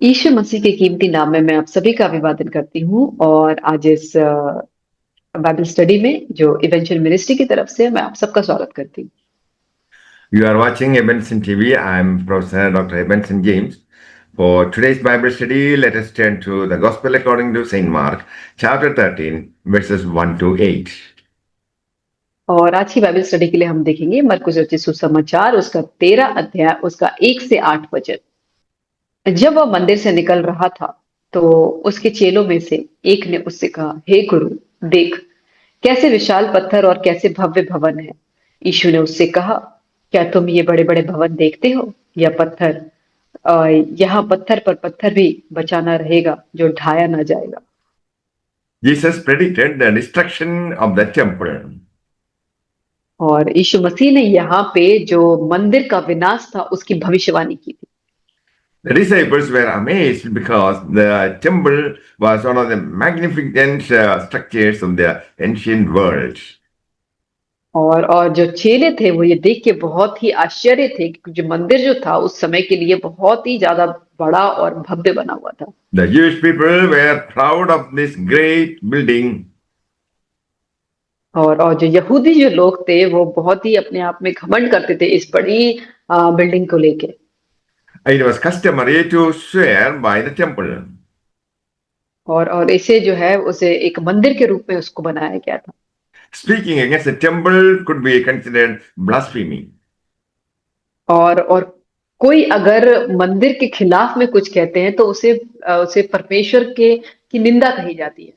यीशु मसीह के कीमती नाम में मैं आप सभी का अभिवादन करती हूँ और आज इस बाइबल स्टडी में जो इवेंचुअल मिनिस्ट्री की तरफ से मैं आप सबका स्वागत करती हूँ। You are watching Ebenson TV. I'm Professor Dr. Ebenson James. For today's Bible study, let us turn to the Gospel according to St. Mark, chapter 13, verses 1 to 8. और आज की बाइबल स्टडी के लिए हम देखेंगे मरकुस रचित सुसमाचार उसका 13 अध्याय उसका 1 से 8 वचन। जब वह मंदिर से निकल रहा था तो उसके चेलों में से एक ने उससे कहा, हे गुरु, देख कैसे विशाल पत्थर और कैसे भव्य भवन है। यीशु ने उससे कहा, क्या तुम ये बड़े बड़े भवन देखते हो? यह पत्थर यहाँ पत्थर पर पत्थर भी बचा न रहेगा जो ढाया न जाएगा। Jesus predicted the destruction of the temple. और यीशु मसीह ने यहाँ पे जो मंदिर का विनाश था उसकी भविष्यवाणी की थी। The disciples were amazed because the temple was one of the magnificent structures of the ancient world. और जो चेले थे वो ये देख के बहुत ही आश्चर्य थे कि जो मंदिर जो था उस समय के लिए बहुत ही ज्यादा बड़ा और भव्य बना हुआ था। The Jewish people were proud of this great building. और जो यहूदी जो लोग थे वो बहुत ही अपने आप में घमंड करते थे इस बड़ी बिल्डिंग को लेके। It was customary to swear by the temple. और इसे जो है उसे एक मंदिर के रूप में उसको बनाया गया था। Speaking against the temple could be considered blasphemy. और कोई अगर मंदिर के खिलाफ में कुछ कहते हैं तो उसे परमेश्वर के की निंदा कही जाती है।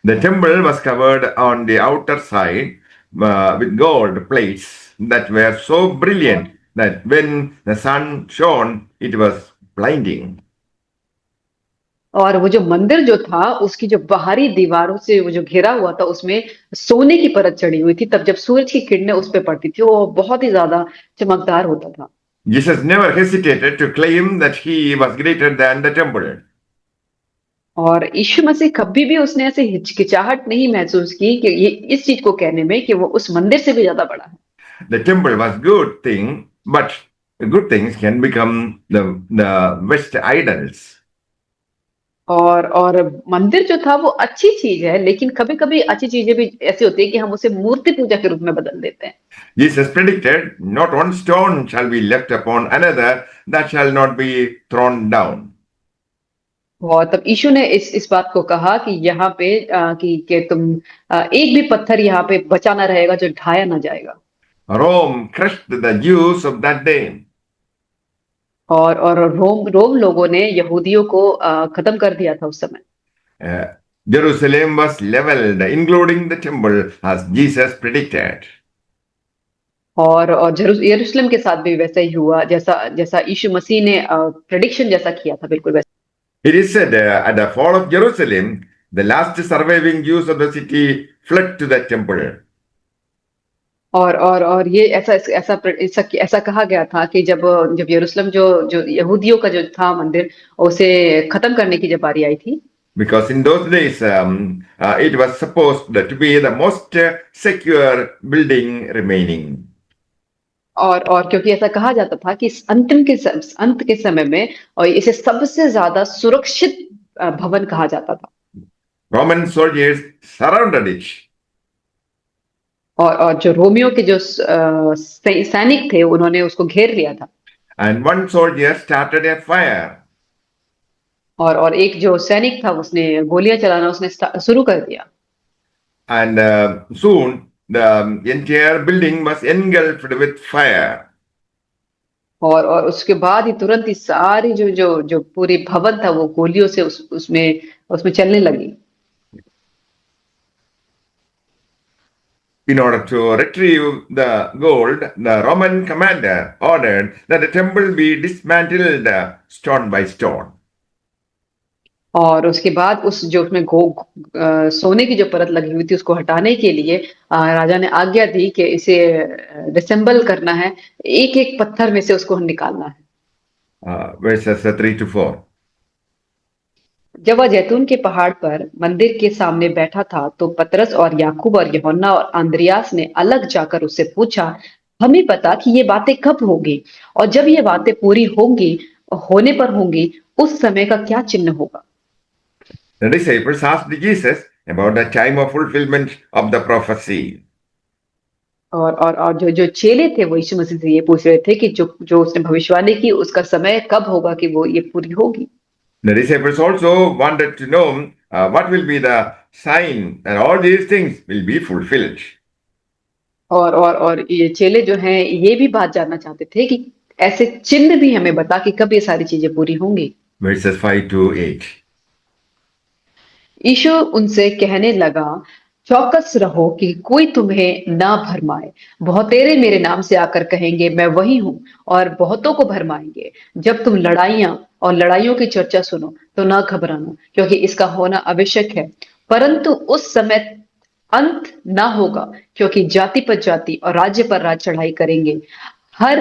The temple was covered on the outer side with gold plates that were so brilliant that when the sun shone, it was blinding. और वो जो मंदिर जो था उसकी जो बाहरी दीवारों से वो जो घेरा हुआ था उसमें सोने की परत चढ़ी हुई थी, तब जब सूरज की किरणें उस पे पड़ती थी वो बहुत ही ज्यादा चमकदार होता था। Jesus never hesitated to claim that he was greater than the temple. और यीशु मसीह कभी भी उसने ऐसे हिचकिचाहट नहीं महसूस की कि ये इस चीज को कहने में कि वो उस मंदिर से भी ज्यादा बड़ा है। The temple was good thing, but good things can become the best idols. और मंदिर जो था वो अच्छी चीज है, लेकिन कभी कभी अच्छी चीजें भी ऐसी होती है कि हम उसे मूर्ति पूजा के रूप में बदल देते हैं। Jesus predicted, not one stone shall be left upon another that shall not be thrown down. और तब यीशु ने इस बात को कहा कि यहाँ पे कि तुम एक भी पत्थर यहाँ पे बचा ना रहेगा जो ढाया ना जाएगा। Rome crushed the Jews of that day. और रोम लोगों ने यहूदियों को खत्म कर दिया था उस समय। Jerusalem was leveled, including the temple, as Jesus predicted. और यरूशलेम के साथ भी वैसा ही हुआ जैसा जैसा यीशु मसीह ने प्रेडिक्शन जैसा किया था, बिल्कुल वैसा। It is said at the fall of Jerusalem, the last surviving Jews of the city fled to the temple. और ये ऐसा कहा गया था कि जब यरूशलेम जो यहूदियों का जो था मंदिर उसे खत्म करने की जब बारी आई थी, Because in those days, it was supposed to be the most secure building remaining. और क्योंकि ऐसा कहा जाता था कि इस अंत के समय में और इसे सबसे ज्यादा सुरक्षित भवन कहा जाता था। Roman soldiers surrounded it. और जो रोमियो के जो सैनिक थे उन्होंने उसको घेर लिया था। And one soldier started a fire. और एक जो सैनिक था उसने गोलियां चलाना उसने शुरू कर दिया। And soon the entire building was engulfed with fire. और उसके बाद ही तुरंत ही सारी जो पूरी भवन था वो गोलियों से उसमें चलने लगी। In order to retrieve the gold, the Roman commander ordered that the temple be dismantled stone by stone. और उसके बाद उसमें सोने की जो परत लगी हुई थी उसको हटाने के लिए राजा ने आज्ञा दी कि इसे डिसेंबल करना है, एक एक पत्थर में से उसको निकालना है। Verses 3 to 4. जब वह जैतून के पहाड़ पर मंदिर के सामने बैठा था तो पतरस और याकूब और यूहन्ना और अंद्रियास ने अलग जाकर उससे पूछा, हमें पता कि ये बातें कब होगी और जब ये बातें पूरी होंगी होने पर होंगी, उस समय का क्या चिन्ह होगा? The disciples asked Jesus about the time of fulfillment of the prophecy. और जो जो चेले थे वो यीशु मसीह से ये पूछ रहे थे कि जो जो उसने भविष्यवाणी की उसका समय कब होगा कि वो ये पूरी होगी? The disciples also wanted to know what will be the sign that all these things will be fulfilled. और ये चेले जो हैं ये भी बात जानना चाहते थे कि ऐसे चिन्ह भी हमें बता कि कब ये सारी चीजें पूरी होंगी। Verses 5 to 8. यीशु उनसे कहने लगा, चौकस रहो कि कोई तुम्हें ना भरमाए। बहुतेरे मेरे नाम से आकर कहेंगे मैं वही हूँ, और बहुतों को भरमाएंगे। जब तुम लड़ाइयां और लड़ाइयों की चर्चा सुनो तो ना घबराना, क्योंकि इसका होना आवश्यक है, परंतु उस समय अंत ना होगा, क्योंकि जाति पर जाति और राज्य पर राज्य चढ़ाई करेंगे। हर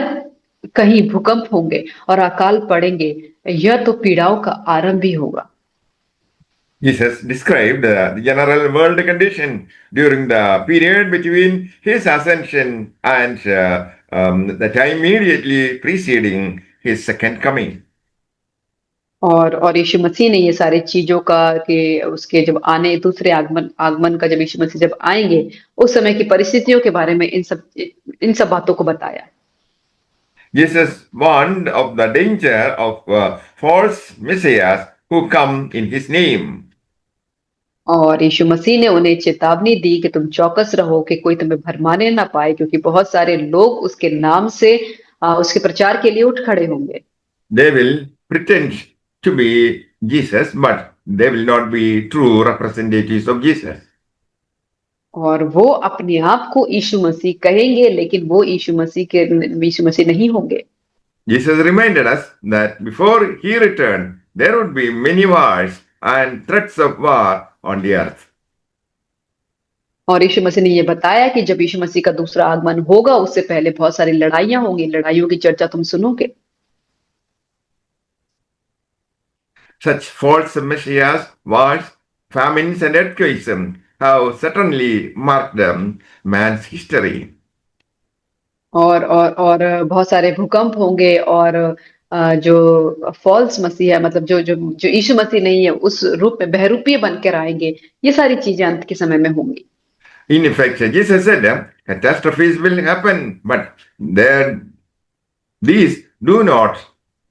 कहीं भूकंप होंगे और अकाल पड़ेंगे। यह तो पीड़ाओं का आरंभ भी होगा। Jesus described the general world condition during the period between his ascension and the time immediately preceding his second coming. और यीशु मसीह ने ये सारी चीजों का कि उसके जब आने दूसरे आगमन आगमन का जब यीशु मसीह जब आएंगे उस समय की परिस्थितियों के बारे में इन सब बातों को बताया। Jesus warned of the danger of false messiahs who come in his name. और यीशु मसीह ने उन्हें चेतावनी दी कि तुम चौकस रहो कि कोई तुम्हें भरमाने ना पाए, क्योंकि बहुत सारे लोग उसके नाम से उसके प्रचार के लिए उठ खड़े होंगे। They will pretend to be Jesus, but they will not be true representatives of Jesus. और वो अपने आप को यीशु मसीह कहेंगे, लेकिन वो यीशु मसीह नहीं होंगे। Jesus reminded us that before he returned, there would be many wars and threats of war on the earth. और यीशु मसीह ने ये बताया कि जब यीशु मसीह का दूसरा आगमन होगा उससे पहले बहुत सारी लड़ाइयां होंगी, लड़ाइयों की चर्चा तुम सुनोगे। Such false messiahs, wars, famines, and earthquakes have certainly marked man's history. और बहुत सारे भूकंप होंगे और जो फॉल्स मसीह है, मतलब जो जो जो यीशु मसीह नहीं है उस रूप में बहरूपीय बनकर आएंगे, ये सारी चीजें अंत के समय में होंगी। In effect, Jesus said catastrophes will happen, but these do not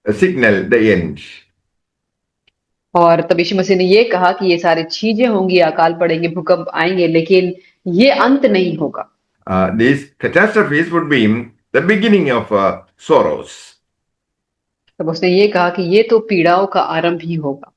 signal the end. और तब यीशु मसीह ने ये कहा कि ये सारी चीजें होंगी, अकाल पड़ेंगे, भूकंप आएंगे, लेकिन ये अंत नहीं होगा। These catastrophes would be the beginning of sorrows. तब उसने ये कहा कि ये तो पीड़ाओं का आरंभ ही होगा।